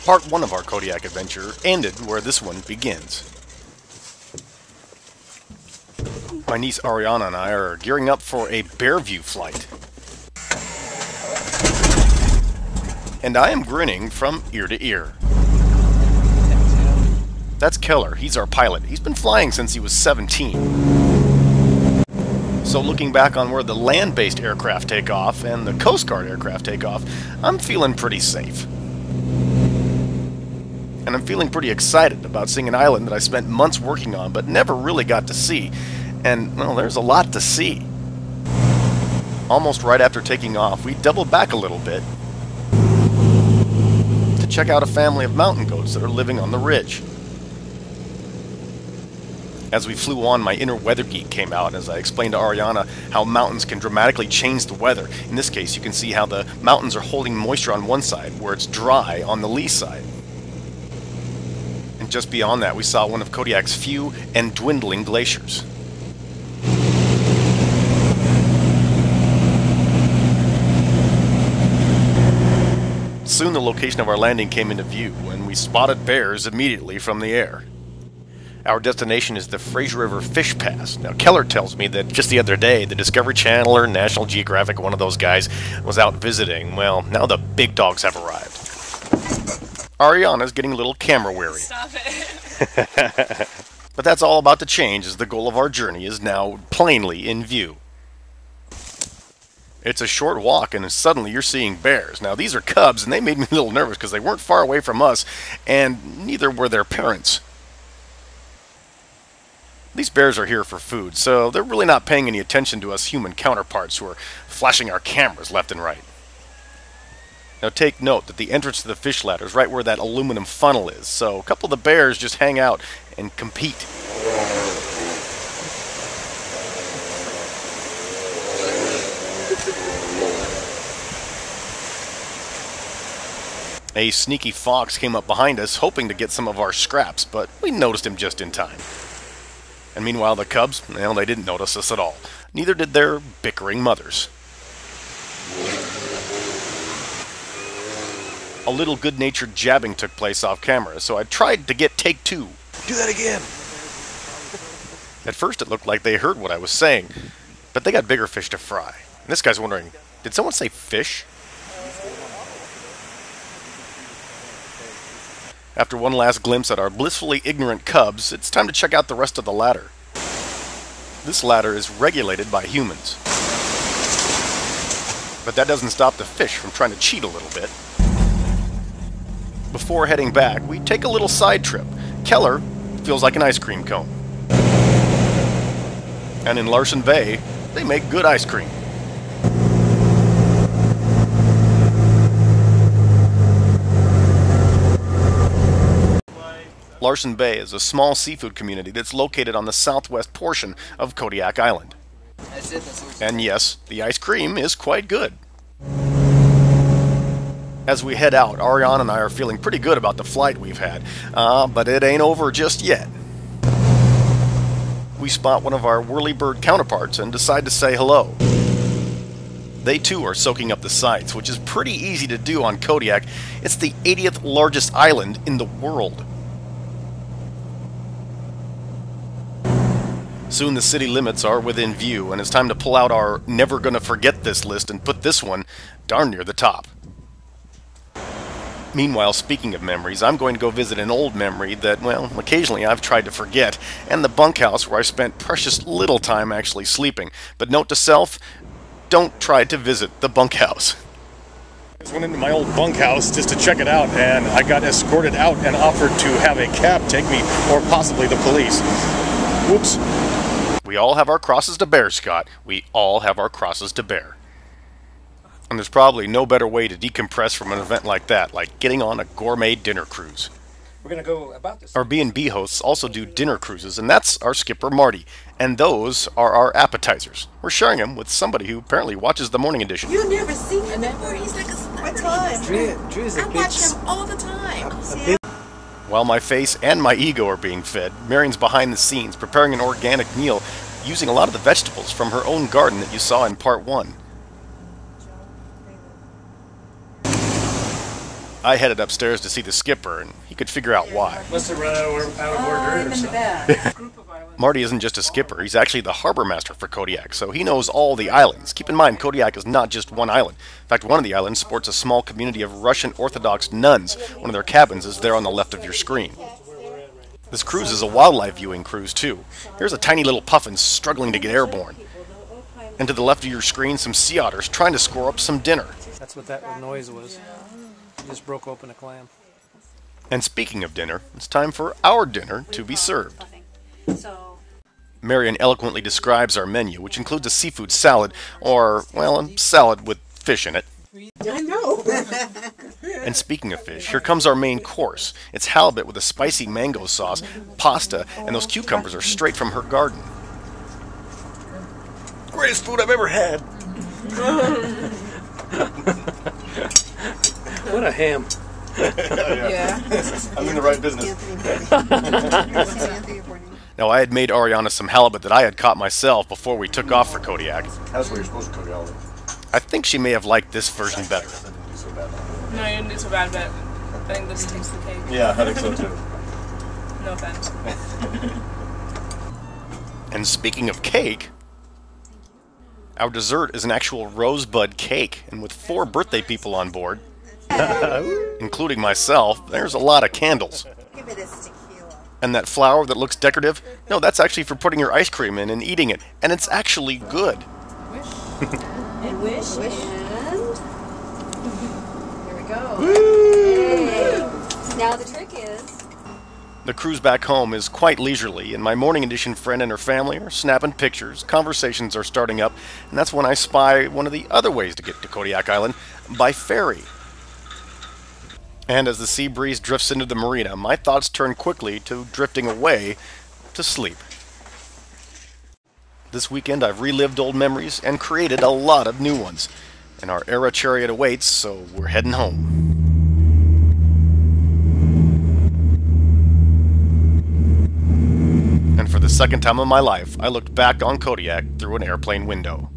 Part 1 of our Kodiak adventure ended where this one begins. My niece Ariana and I are gearing up for a bear view flight. And I am grinning from ear to ear. That's Keller. He's our pilot. He's been flying since he was 17. So looking back on where the land-based aircraft take off and the Coast Guard aircraft take off, I'm feeling pretty safe. And I'm feeling pretty excited about seeing an island that I spent months working on but never really got to see. And, well, there's a lot to see. Almost right after taking off, we doubled back a little bit to check out a family of mountain goats that are living on the ridge. As we flew on, my inner weather geek came out as I explained to Ariana how mountains can dramatically change the weather. In this case, you can see how the mountains are holding moisture on one side, where it's dry on the lee side. And just beyond that, we saw one of Kodiak's few and dwindling glaciers. Soon the location of our landing came into view, and we spotted bears immediately from the air. Our destination is the Fraser River Fish Pass. Now, Keller tells me that just the other day, the Discovery Channel or National Geographic, one of those guys, was out visiting. Well, now the big dogs have arrived. Ariana's getting a little camera weary. Stop it. But that's all about to change, as the goal of our journey is now plainly in view. It's a short walk, and suddenly you're seeing bears. Now, these are cubs, and they made me a little nervous because they weren't far away from us, and neither were their parents. These bears are here for food, so they're really not paying any attention to us human counterparts who are flashing our cameras left and right. Now take note that the entrance to the fish ladder is right where that aluminum funnel is, so a couple of the bears just hang out and compete. A sneaky fox came up behind us, hoping to get some of our scraps, but we noticed him just in time. And meanwhile, the cubs, well, they didn't notice us at all. Neither did their bickering mothers. A little good-natured jabbing took place off camera, so I tried to get take 2. Do that again! At first it looked like they heard what I was saying, but they got bigger fish to fry. And this guy's wondering, did someone say fish? After one last glimpse at our blissfully ignorant cubs, it's time to check out the rest of the ladder. This ladder is regulated by humans. But that doesn't stop the fish from trying to cheat a little bit. Before heading back, we take a little side trip. Keller feels like an ice cream cone. And in Larsen Bay, they make good ice cream. Larsen Bay is a small seafood community that's located on the southwest portion of Kodiak Island. And yes, the ice cream is quite good. As we head out, Ariana and I are feeling pretty good about the flight we've had, but it ain't over just yet. We spot one of our whirlybird counterparts and decide to say hello. They too are soaking up the sights, which is pretty easy to do on Kodiak. It's the 80th largest island in the world. Soon the city limits are within view, and it's time to pull out our never gonna forget this list and put this one darn near the top. Meanwhile, speaking of memories, I'm going to go visit an old memory that, well, occasionally I've tried to forget, and the bunkhouse where I spent precious little time actually sleeping. But note to self, don't try to visit the bunkhouse. I just went into my old bunkhouse just to check it out, and I got escorted out and offered to have a cab take me, or possibly the police. Whoops. We all have our crosses to bear, Scott. We all have our crosses to bear. And there's probably no better way to decompress from an event like that, like getting on a gourmet dinner cruise. We're gonna go about this. Our B&B hosts also do dinner cruises, and that's our skipper Marty. And those are our appetizers. We're sharing them with somebody who apparently watches the morning edition. You never seen him before. He's like a celebrity. Drew's I watch him all the time. While my face and my ego are being fed, Marion's behind the scenes preparing an organic meal using a lot of the vegetables from her own garden that you saw in part 1. I headed upstairs to see the skipper, and he could figure out why. Must have run out of order or something. Marty isn't just a skipper, he's actually the harbor master for Kodiak, so he knows all the islands. Keep in mind, Kodiak is not just one island. In fact, one of the islands sports a small community of Russian Orthodox nuns. One of their cabins is there on the left of your screen. This cruise is a wildlife viewing cruise, too. Here's a tiny little puffin struggling to get airborne. And to the left of your screen, some sea otters trying to score up some dinner. That's what that noise was. You just broke open a clam. And speaking of dinner, it's time for our dinner to be served. Marion eloquently describes our menu, which includes a seafood salad, or, well, a salad with fish in it. I know. And speaking of fish, here comes our main course. It's halibut with a spicy mango sauce, pasta, and those cucumbers are straight from her garden. Greatest food I've ever had. What a ham. Yeah. I'm in the right business. Now, I had made Ariana some halibut that I had caught myself before we took off for Kodiak. That's what you're supposed to cook halibut. I think she may have liked this version better. No, you didn't do so bad, but I think this takes the cake. Yeah, I think so too. No offense. And speaking of cake, our dessert is an actual rosebud cake, and with 4 birthday people on board, including myself, there's a lot of candles. Give it a tequila. And that flower that looks decorative, no, that's actually for putting your ice cream in and eating it, and it's actually good. And wish. And here we go. Hey. Now the trick is. The cruise back home is quite leisurely, and my morning edition friend and her family are snapping pictures, conversations are starting up, and that's when I spy one of the other ways to get to Kodiak Island, by ferry. And as the sea breeze drifts into the marina, my thoughts turn quickly to drifting away to sleep. This weekend I've relived old memories and created a lot of new ones, and our era chariot awaits, so we're heading home. And for the second time in my life, I looked back on Kodiak through an airplane window.